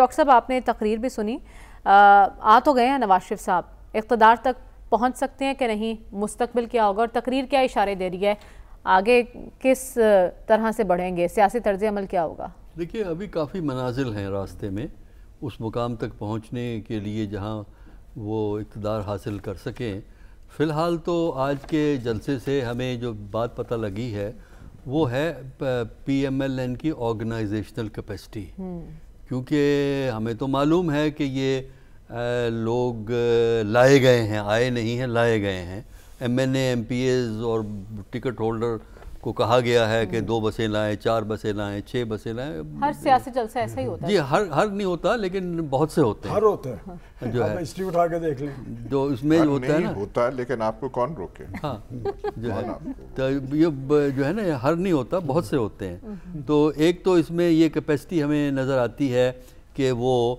Doctor صاحب آپ نے تقریر بھی سنی، آ تو گئے ہیں نواز شریف صاحب، اقتدار تک پہنچ سکتے ہیں کہ نہیں، مستقبل کیا ہوگا اور تقریر کیا اشارے دے رہی ہے، آگے کس طرح سے بڑھیں گے، سیاسی طرز عمل کیا ہوگا؟ دیکھیے ابھی کافی منازل ہیں راستے میں اس مقام تک پہنچنے کے لیے جہاں وہ اقتدار حاصل کر سکیں۔ فی الحال تو آج کے جلسے سے ہمیں جو بات پتہ لگی ہے وہ ہے پی ایم ایل این کی آرگنائزیشنل کیپیسٹی، کیونکہ ہمیں تو معلوم ہے کہ یہ لوگ لائے گئے ہیں، آئے نہیں ہیں، لائے گئے ہیں۔ ایم این اے، ایم پی ایز اور ٹکٹ ہولڈر کو کہا گیا ہے کہ 2 بسیں لائیں، 4 بسیں لائیں، 6 بسیں لائیں۔ ہر سیاسی جلسہ ایسا ہی ہوتا ہے؟ جی ہر نہیں ہوتا، لیکن بہت سے ہوتے ہیں۔ ہر ہوتا ہے، جو ہے ہسٹری اٹھا کے دیکھ لیں، جو اس میں ہوتا ہے نا، ہوتا ہے لیکن آپ کو کون روکے؟ ہاں جو ہے تو یہ جو ہے نا ہر نہیں ہوتا، بہت سے ہوتے ہیں۔ تو ایک تو اس میں یہ کیپیسٹی ہمیں نظر آتی ہے کہ وہ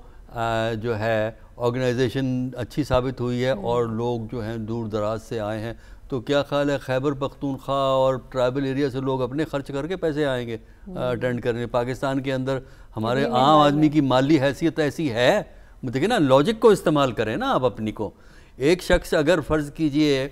جو ہے آرگنائزیشن اچھی ثابت ہوئی ہے اور لوگ جو ہیں دور دراز سے آئے ہیں۔ تو کیا خیال ہے خیبر پختونخوا اور ٹرائبل ایریا سے لوگ اپنے خرچ کر کے پیسے آئیں گے اٹینڈ کرنے؟ پاکستان کے اندر ہمارے عام آدمی کی مالی حیثیت ایسی ہے، دیکھیں نا، لاجک کو استعمال کریں نا آپ اپنی کو۔ ایک شخص اگر فرض کیجئے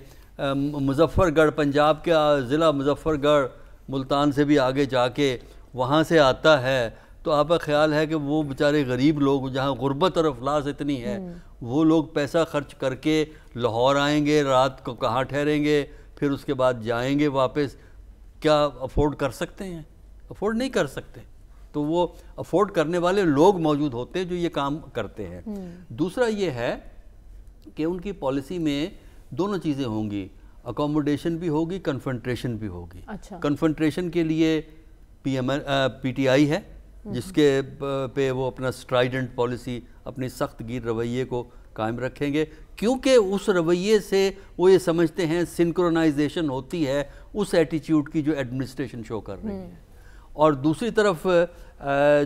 مظفر گڑھ، پنجاب کا ضلع مظفر گڑھ، ملتان سے بھی آگے جا کے وہاں سے آتا ہے، تو آپ کا خیال ہے کہ وہ بیچارے غریب لوگ جہاں غربت اور افلاس اتنی ہے، وہ لوگ پیسہ خرچ کر کے لاہور آئیں گے، رات کو کہاں ٹھہریں گے، پھر اس کے بعد جائیں گے واپس؟ کیا افورڈ کر سکتے ہیں؟ افورڈ نہیں کر سکتے۔ تو وہ افورڈ کرنے والے لوگ موجود ہوتے ہیں جو یہ کام کرتے ہیں۔ دوسرا یہ ہے کہ ان کی پالیسی میں دونوں چیزیں ہوں گی، اکوموڈیشن بھی ہوگی، کنفنٹریشن بھی ہوگی۔ کنفنٹریشن کے لیے پی ٹی آئی ہے جس کے پہ وہ اپنا سٹرائیڈنٹ پالیسی، اپنی سخت گیر رویے کو قائم رکھیں گے، کیونکہ اس رویے سے وہ یہ سمجھتے ہیں سنکرونائزیشن ہوتی ہے اس ایٹیچیوڈ کی جو ایڈمنسٹریشن شو کر رہی ہے۔ اور دوسری طرف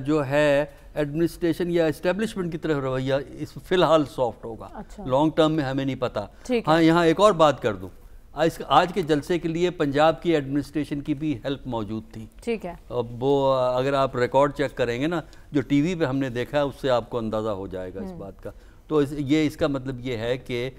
جو ہے ایڈمنسٹریشن یا اسٹیبلشمنٹ کی طرف رویہ اس فی الحال سافٹ ہوگا، لانگ ٹرم میں ہمیں نہیں پتا۔ ہاں یہاں ایک اور بات کر دوں، آج کے جلسے کے لیے پنجاب کی ایڈمنسٹریشن کی بھی ہیلپ موجود تھی۔ ٹھیک ہے، اب وہ اگر آپ ریکارڈ چیک کریں گے نا جو ٹی وی پہ ہم نے دیکھا ہے، اس سے آپ کو اندازہ ہو جائے گا اس بات کا۔ تو یہ اس کا مطلب یہ ہے کہ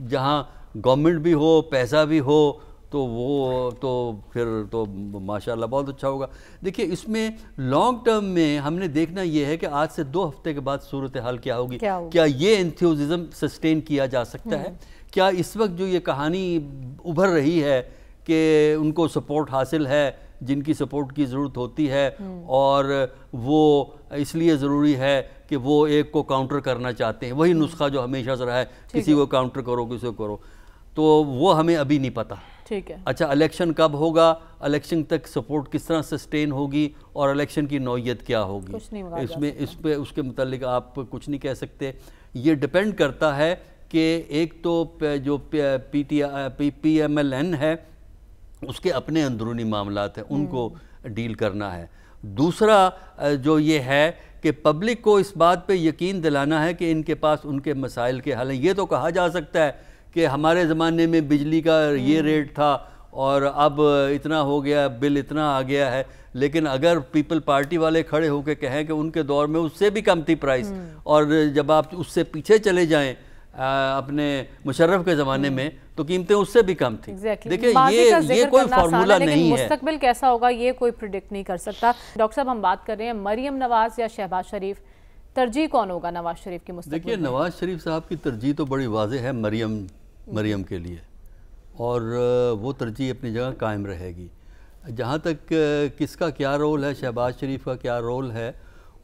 جہاں گورنمنٹ بھی ہو، پیسہ بھی ہو، تو وہ تو پھر تو ماشاءاللہ بہت اچھا ہوگا۔ دیکھیے اس میں لانگ ٹرم میں ہم نے دیکھنا یہ ہے کہ آج سے 2 ہفتے کے بعد صورتحال کیا ہوگی، کیا یہ انتھیوززم سسٹین کیا جا سکتا ہے؟ کیا اس وقت جو یہ کہانی ابھر رہی ہے کہ ان کو سپورٹ حاصل ہے جن کی سپورٹ کی ضرورت ہوتی ہے، اور وہ اس لیے ضروری ہے کہ وہ ایک کو کاؤنٹر کرنا چاہتے ہیں، وہی نسخہ جو ہمیشہ سے رہا ہے، کسی کو کاؤنٹر کرو، کسی کو کرو، تو وہ ہمیں ابھی نہیں پتہ۔ ٹھیک ہے، اچھا الیکشن کب ہوگا، الیکشن تک سپورٹ کس طرح سسٹین ہوگی، اور الیکشن کی نوعیت کیا ہوگی، اس کے متعلق آپ کچھ نہیں کہہ سکتے۔ یہ ڈیپینڈ کرتا ہے کہ ایک تو جو پی ایم ایل این ہے اس کے اپنے اندرونی معاملات ہیں، ان کو ڈیل کرنا ہے۔ دوسرا جو یہ ہے کہ پبلک کو اس بات پہ یقین دلانا ہے کہ ان کے پاس ان کے مسائل کے حل ہیں۔ یہ تو کہا جا سکتا ہے کہ ہمارے زمانے میں بجلی کا یہ ریٹ تھا اور اب اتنا ہو گیا، بل اتنا آ گیا ہے، لیکن اگر پیپل پارٹی والے کھڑے ہو کے کہیں کہ ان کے دور میں اس سے بھی کم تھی پرائس، اور جب آپ اس سے پیچھے چلے جائیں اپنے مشرف کے زمانے میں تو قیمتیں اس سے بھی کم تھیں۔ دیکھیں یہ کوئی فارمولہ نہیں ہے، مستقبل کیسا ہوگا یہ کوئی پریڈکٹ نہیں کر سکتا۔ ڈاکٹر صاحب ہم بات کر رہے ہیں مریم نواز یا شہباز شریف، ترجیح کون ہوگا نواز شریف کی مستقبل؟ دیکھیے نواز شریف صاحب کی ترجیح تو بڑی واضح ہے مریم کے لیے، اور وہ ترجیح اپنی جگہ قائم رہے گی۔ جہاں تک کس کا کیا رول ہے، شہباز شریف کا کیا رول ہے،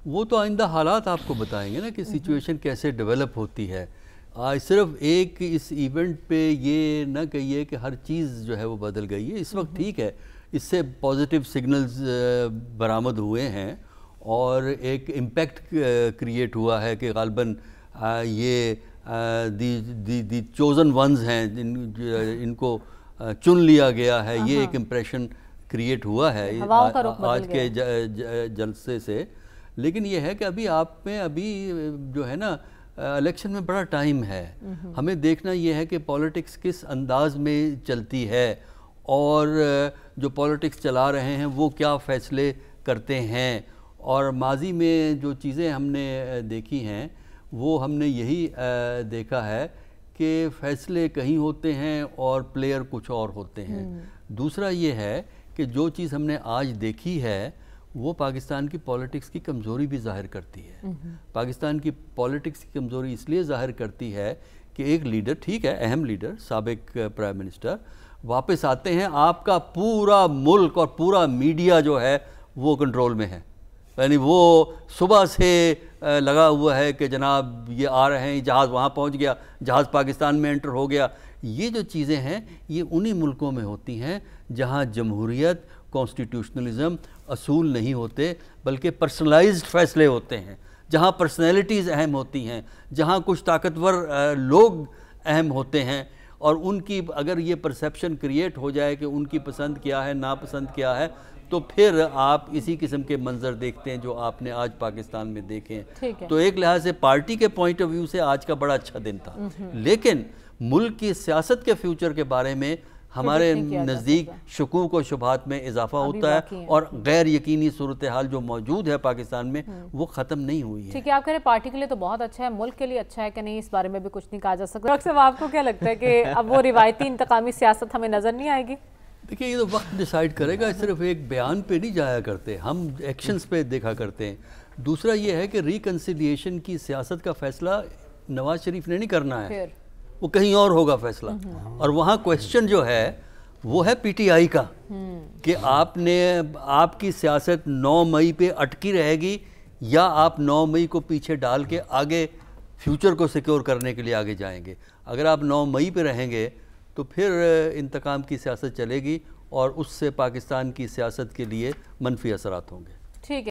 وہ تو آئندہ حالات آپ کو بتائیں گے نا کہ سچویشن کیسے ڈیولپ ہوتی ہے۔ آج صرف ایک اس ایونٹ پہ یہ نہ کہیے کہ ہر چیز جو ہے وہ بدل گئی ہے۔ اس وقت ٹھیک ہے، اس سے پازیٹیو سگنلز برآمد ہوئے ہیں اور ایک امپیکٹ کریٹ ہوا ہے کہ غالباً یہ دی چوزن ونز ہیں، ان کو چن لیا گیا ہے، یہ ایک امپریشن کریٹ ہوا ہے آج کے جلسے سے۔ لیکن یہ ہے کہ ابھی جو ہے نا الیکشن میں بڑا ٹائم ہے، ہمیں دیکھنا یہ ہے کہ پولیٹکس کس انداز میں چلتی ہے، اور جو پولیٹکس چلا رہے ہیں وہ کیا فیصلے کرتے ہیں، اور ماضی میں جو چیزیں ہم نے دیکھی ہیں وہ ہم نے یہی دیکھا ہے کہ فیصلے کہیں ہوتے ہیں اور پلیئر کچھ اور ہوتے ہیں. دوسرا یہ ہے کہ جو چیز ہم نے آج دیکھی ہے وہ پاکستان کی پولیٹکس کی کمزوری بھی ظاہر کرتی ہے. پاکستان کی پولیٹکس کی کمزوری اس لیے ظاہر کرتی ہے کہ ایک لیڈر، ٹھیک ہے اہم لیڈر، سابق پرائم منسٹر واپس آتے ہیں، آپ کا پورا ملک اور پورا میڈیا جو ہے وہ کنٹرول میں ہے. یعنی وہ صبح سے لگا ہوا ہے کہ جناب یہ آ رہے ہیں، جہاز وہاں پہنچ گیا، جہاز پاکستان میں انٹر ہو گیا. یہ جو چیزیں ہیں یہ انہی ملکوں میں ہوتی ہیں جہاں جمہوریت، کانسٹیٹیوشنلزم اصول نہیں ہوتے بلکہ پرسنلائزڈ فیصلے ہوتے ہیں، جہاں پرسنالٹیز اہم ہوتی ہیں، جہاں کچھ طاقتور لوگ اہم ہوتے ہیں، اور ان کی اگر یہ پرسیپشن کریٹ ہو جائے کہ ان کی پسند کیا ہے، ناپسند کیا ہے، تو پھر آپ اسی قسم کے منظر دیکھتے ہیں جو آپ نے آج پاکستان میں دیکھے ہیں. تو ایک لحاظ سے پارٹی کے پوائنٹ آف ویو سے آج کا بڑا اچھا دن تھا، لیکن ملک کی سیاست کے فیوچر کے بارے میں ہمارے نزدیک شکوک و شبہات میں اضافہ ہوتا ہے، اور غیر یقینی صورتحال جو موجود ہے پاکستان میں وہ ختم نہیں ہوئی ہے. ٹھیک ہے، آپ کہہ رہے ہیں پارٹی کے لیے تو بہت اچھا ہے، ملک کے لیے اچھا ہے کہ نہیں، اس بارے میں بھی کچھ نہیں کہا جا سکتا. ڈاکٹر صاحب آپ کو کیا لگتا ہے کہ اب وہ روایتی انتقامی سیاست ہمیں نظر نہیں آئے گی؟ دیکھیں یہ تو وقت ڈیسائیڈ کرے گا، صرف ایک بیان پہ نہیں جایا کرتے، ہم ایکشنز پہ دیکھا کرتے ہیں. دوسرا یہ ہے کہ ریکنسیلیشن کی سیاست کا فیصلہ نواز شریف نے نہیں کرنا ہے، وہ کہیں اور ہوگا فیصلہ. اور وہاں کویسچن جو ہے وہ ہے پی ٹی آئی کا کہ آپ کی سیاست 9 مئی پہ اٹکی رہے گی یا آپ 9 مئی کو پیچھے ڈال کے آگے فیوچر کو سیکیور کرنے کے لیے آگے جائیں گے. اگر آپ 9 مئی پہ رہیں گے تو پھر انتقام کی سیاست چلے گی اور اس سے پاکستان کی سیاست کے لیے منفی اثرات ہوں گے.